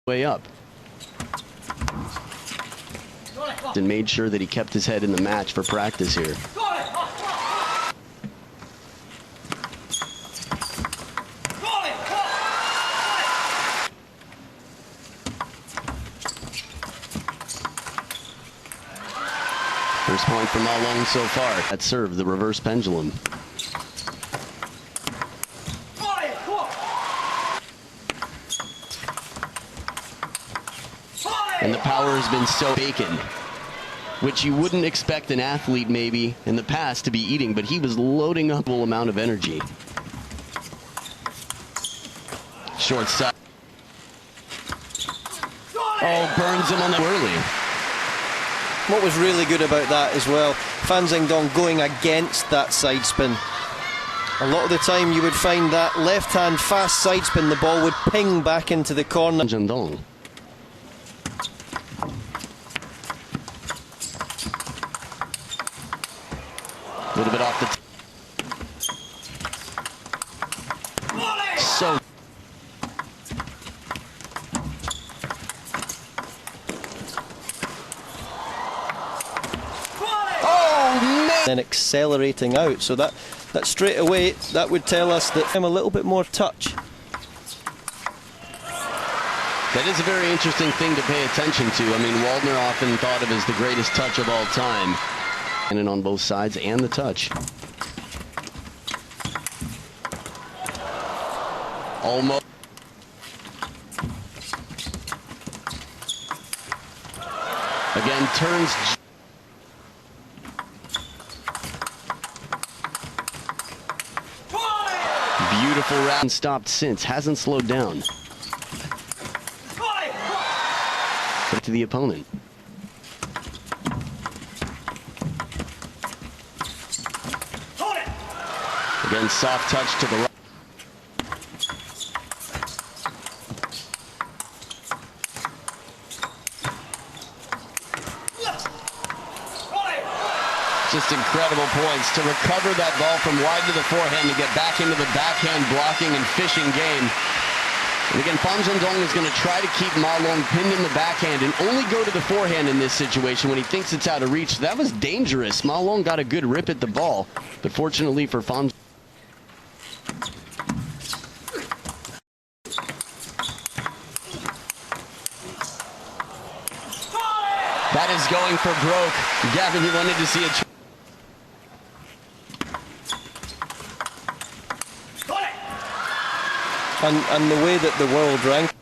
way up. And made sure that he kept his head in the match for practice here. First point from Ma Long so far. That served the reverse pendulum. And the power has been so bacon, which you wouldn't expect an athlete maybe in the past to be eating, but he was loading up a full amount of energy. Short side. Oh, burns him on the early. What was really good about that as well, Zhendong going against that side spin. A lot of the time you would find that left-hand fast side spin, the ball would ping back into the corner. Zhendong. A little bit off the so then accelerating out, so that straight away that would tell us that I'm a little bit more touch. That is a very interesting thing to pay attention to. I mean, Waldner often thought of as the greatest touch of all time. And on both sides and the touch. Almost. Again, turns. Beautiful round. Stopped since. Hasn't slowed down. To the opponent. Again, soft touch to the right. Just incredible points to recover that ball from wide to the forehand to get back into the backhand blocking and fishing game. And again, Zhendong is going to try to keep Ma Long pinned in the backhand and only go to the forehand in this situation when he thinks it's out of reach. That was dangerous. Ma Long got a good rip at the ball, but fortunately for Zhendong. That is going for broke. Gavin, you wanted to see it. And the way that the world ranked.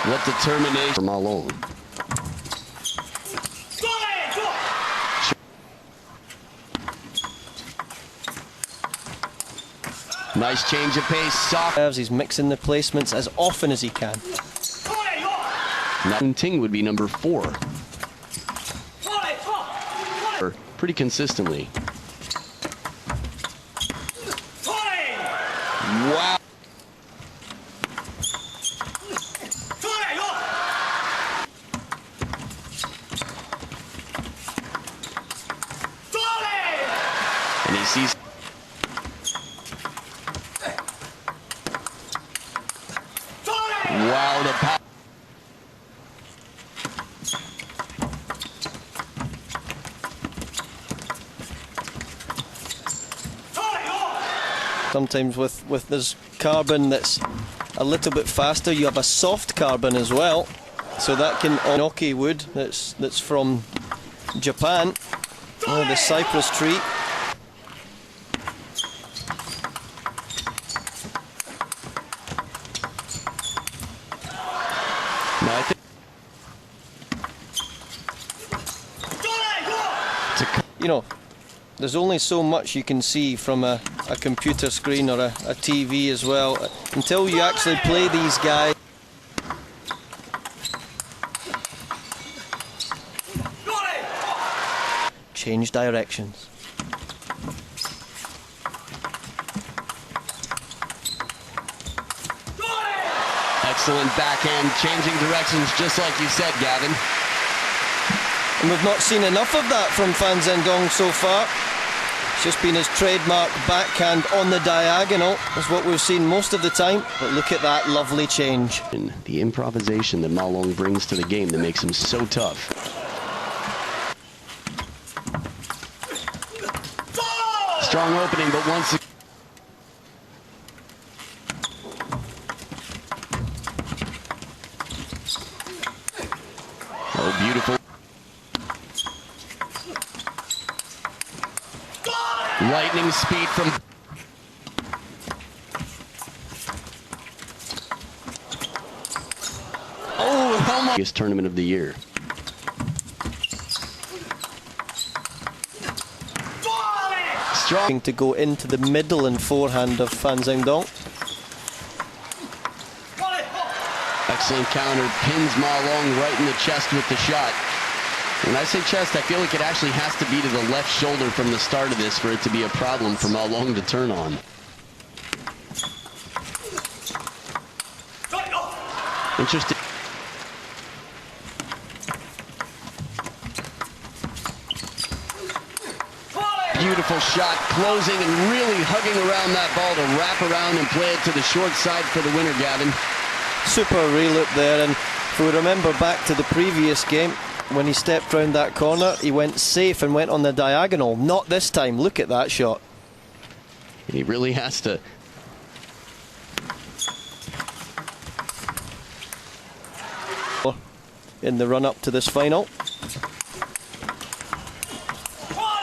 What determination for Ma Long. Nice change of pace. Soft. He's mixing the placements as often as he can. Ting would be number 4. Pretty consistently. Wow. And he sees. Wow, the power. Sometimes with this carbon that's a little bit faster, you have a soft carbon as well, so that can enoki wood that's from Japan, the cypress tree. Now, I think you know, there's only so much you can see from a computer screen or a TV as well until you actually play these guys. Change directions. excellent backhand, changing directions just like you said, Gavin. And we've not seen enough of that from Zhendong so far. It's just been his trademark backhand on the diagonal, is what we've seen most of the time. But look at that lovely change. The improvisation that Ma Long brings to the game that makes him so tough. Strong opening, but once again. Oh, beautiful. Lightning speed from... Oh, almost tournament of the year. Strong to go into the middle and forehand of Fan Zhendong. Excellent counter, pins Ma Long right in the chest with the shot. When I say chest, I feel like it actually has to be to the left shoulder from the start of this for it to be a problem for Ma Long to turn on. Interesting. Beautiful shot, closing and really hugging around that ball to wrap around and play it to the short side for the winner, Gavin. Super reloop there, and if we remember back to the previous game, when he stepped round that corner, he went safe and went on the diagonal. Not this time. Look at that shot. He really has to. In the run-up to this final.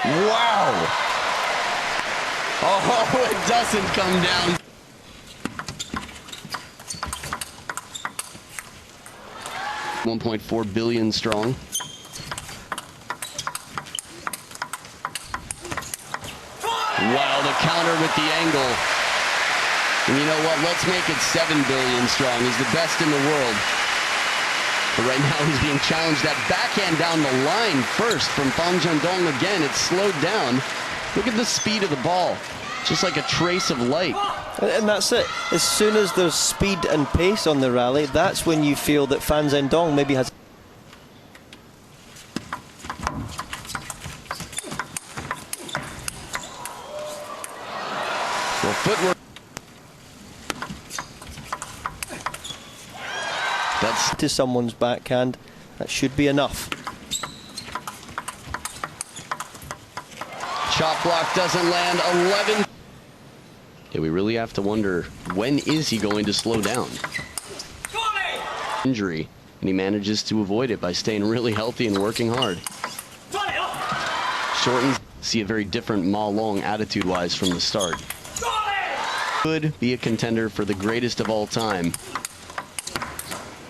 Wow! Oh, it doesn't come down. $1.4 billion strong. Wow, the counter with the angle. And you know what? Let's make it 7 billion strong. He's the best in the world. But right now he's being challenged. That backhand down the line first from Fan Zhendong again. It's slowed down. Look at the speed of the ball. Just like a trace of light. And that's it. As soon as there's speed and pace on the rally, that's when you feel that Fan Zhendong maybe has... Well, footwork. That's to someone's backhand. That should be enough. Chop block doesn't land. 11. Yeah, we really have to wonder, when is he going to slow down? Injury, and he manages to avoid it by staying really healthy and working hard. Shortens. See a very different Ma Long attitude-wise from the start. Could be a contender for the greatest of all time.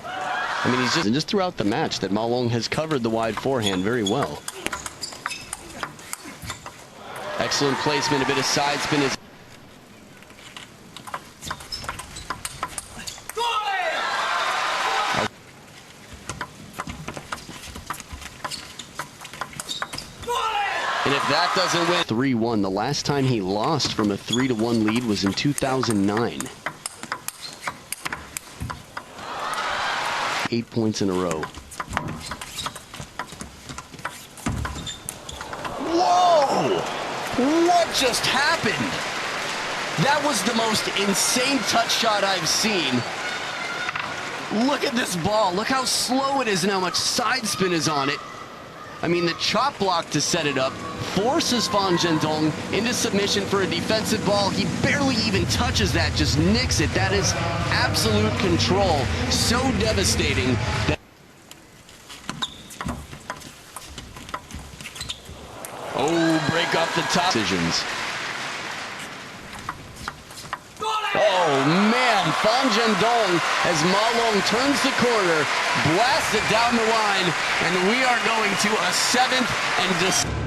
I mean, he's just throughout the match that Ma Long has covered the wide forehand very well. Excellent placement, a bit of side spin. And if that doesn't win, 3-1. The last time he lost from a 3-1 lead was in 2009. 8 points in a row. Whoa! What just happened? That was the most insane touch shot I've seen. Look at this ball. Look how slow it is and how much side spin is on it. I mean, the chop block to set it up forces Fan Zhendong into submission for a defensive ball. He barely even touches that, just nicks it. That is absolute control. So devastating. Oh, break off the top. Decisions. Oh, man. Fan Zhendong, as Ma Long turns the corner, blasts it down the line, and we are going to a 7th and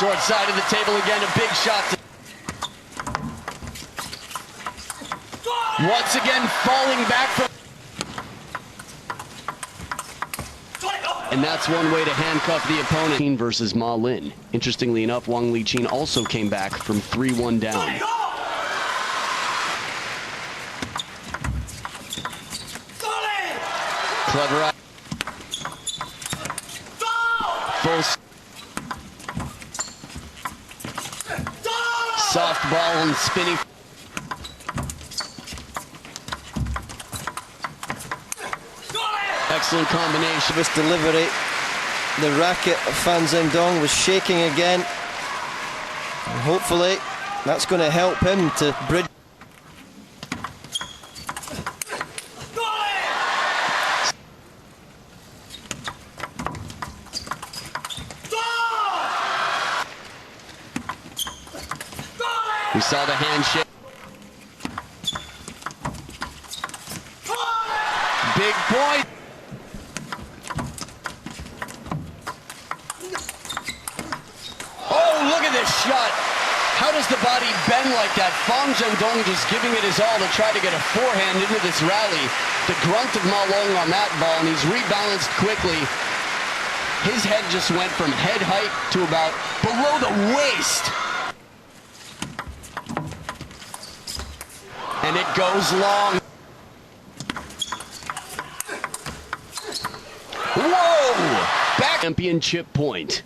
short side of the table again, a big shot. Once again, falling back from... And that's one way to handcuff the opponent. Versus Ma Lin. Interestingly enough, Wang Liqin also came back from 3-1 down. Clever eye. Full soft ball and spinning. Excellent combination. This delivery, the racket of Fan Zhendong was shaking again. And hopefully that's going to help him to bridge. We saw the handshake. Big point. Oh, look at this shot. How does the body bend like that? Fan Zhendong just giving it his all to try to get a forehand into this rally. The grunt of Ma Long on that ball, and he's rebalanced quickly. His head just went from head height to about below the waist. And it goes long. Whoa! Back championship point.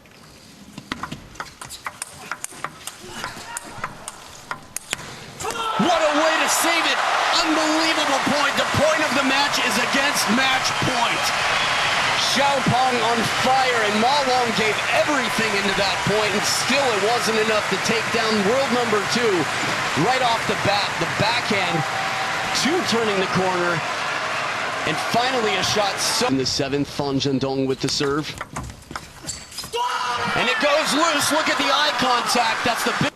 What a way to save it. Unbelievable point. The point of the match is against match point. Xiaopeng on fire, and Ma Long gave everything into that point, and still it wasn't enough to take down world number 2 right off the bat. The backhand, 2 turning the corner, and finally a shot. In the 7th, Fan Zhendong with the serve. And it goes loose. Look at the eye contact. That's the big.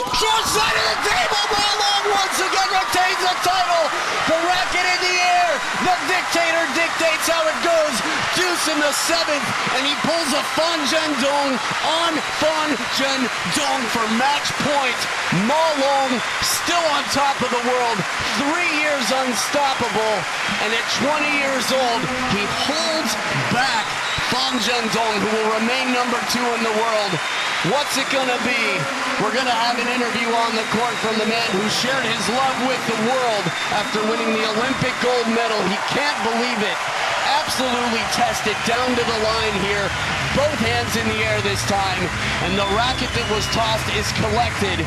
Short side of the table. Ma Long once again retains the title. The racket in the air. The dictator dictates how it goes. Deuce in the 7th, and he pulls a Fan Zhendong on Fan Zhendong for match point. Ma Long still on top of the world. 3 years unstoppable, and at 20 years old, he holds back Fan Zhendong, who will remain number 2 in the world. What's it gonna be? We're gonna have an interview on the court from the man who shared his love with the world after winning the Olympic gold medal. He can't believe it. Absolutely tested down to the line here. Both hands in the air this time, and the racket that was tossed is collected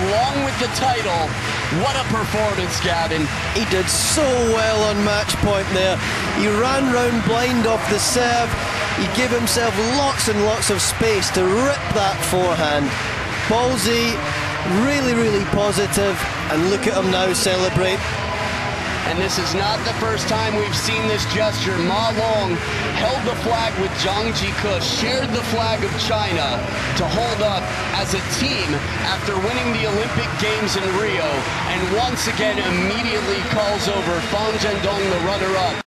along with the title. What a performance, Gavin. He did so well on match point there. He ran round blind off the serve. He gave himself lots and lots of space to rip that forehand. Ballsy, really, really positive, and look at him now celebrate. And this is not the first time we've seen this gesture. Ma Long held the flag with Zhang Jike, shared the flag of China to hold up as a team after winning the Olympic Games in Rio, and once again immediately calls over Fan Zhendong, the runner-up.